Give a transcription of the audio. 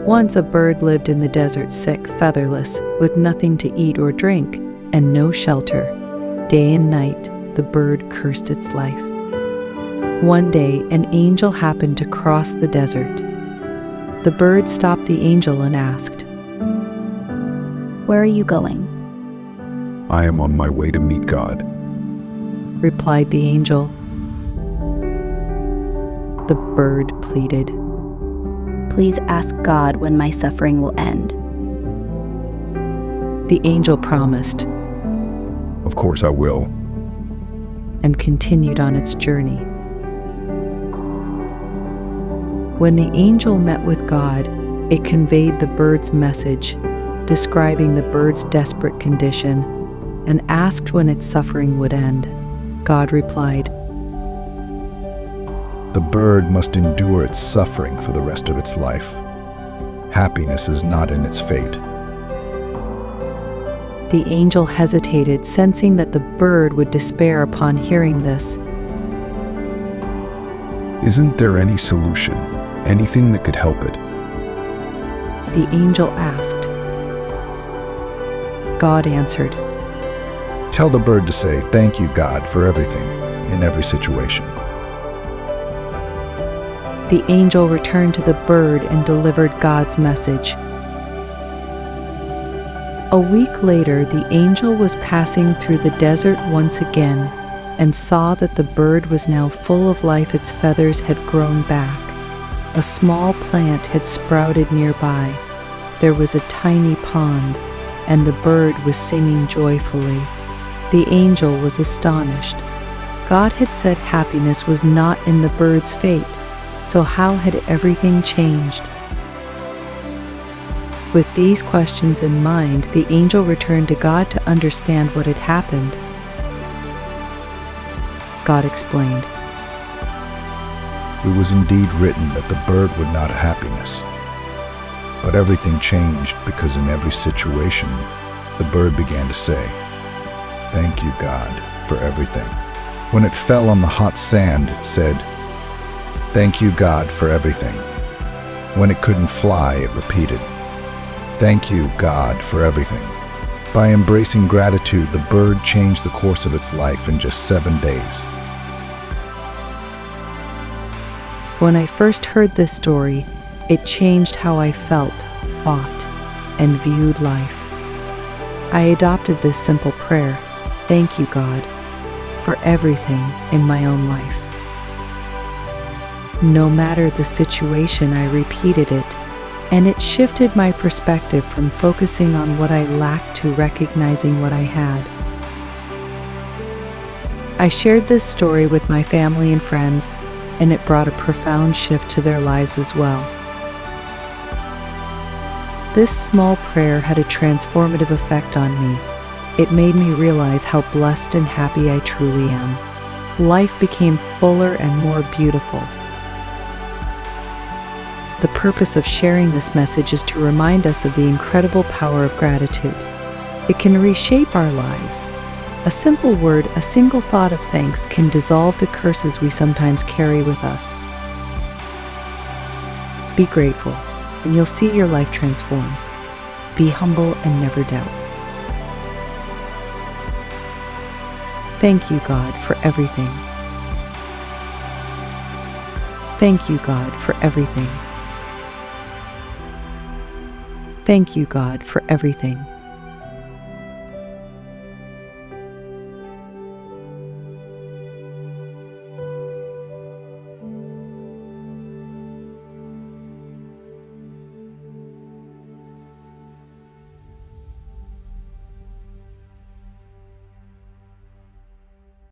Once a bird lived in the desert, sick, featherless, with nothing to eat or drink, and no shelter. Day and night, the bird cursed its life. One day, an angel happened to cross the desert. The bird stopped the angel and asked, "Where are you going?" I am on my way to meet God. replied the angel. The bird pleaded, "Please ask God when my suffering will end." The angel promised Of course I will. and continued on its journey. When the angel met with God, it conveyed the bird's message, describing the bird's desperate condition, and asked when its suffering would end. God replied, The bird must endure its suffering for the rest of its life. Happiness is not in its fate. The angel hesitated, sensing that the bird would despair upon hearing this. Isn't there any solution? Anything that could help it? The angel asked. God answered, Tell the bird to say, "Thank you, God, for everything, in every situation." The angel returned to the bird and delivered God's message. A week later, the angel was passing through the desert once again and saw that the bird was now full of life. Its feathers had grown back. A small plant had sprouted nearby. There was a tiny pond, and the bird was singing joyfully. The angel was astonished. God had said happiness was not in the bird's fate, so how had everything changed? With these questions in mind, the angel returned to God to understand what had happened. God explained, It was indeed written that the bird would not have happiness. But everything changed because in every situation, the bird began to say, "Thank you, God, for everything." When it fell on the hot sand, it said, "Thank you, God, for everything." When it couldn't fly, it repeated, "Thank you, God, for everything." By embracing gratitude, the bird changed the course of its life in just 7 days. When I first heard this story, it changed how I felt, thought, and viewed life. I adopted this simple prayer, "Thank you, God, for everything in my own life." No matter the situation, I repeated it, and it shifted my perspective from focusing on what I lacked to recognizing what I had. I shared this story with my family and friends, and it brought a profound shift to their lives as well. This small prayer had a transformative effect on me. It made me realize how blessed and happy I truly am. Life became fuller and more beautiful. The purpose of sharing this message is to remind us of the incredible power of gratitude. It can reshape our lives. A simple word, a single thought of thanks can dissolve the curses we sometimes carry with us. Be grateful, and you'll see your life transform. Be humble and never doubt. Thank you, God, for everything. Thank you, God, for everything. Thank you, God, for everything.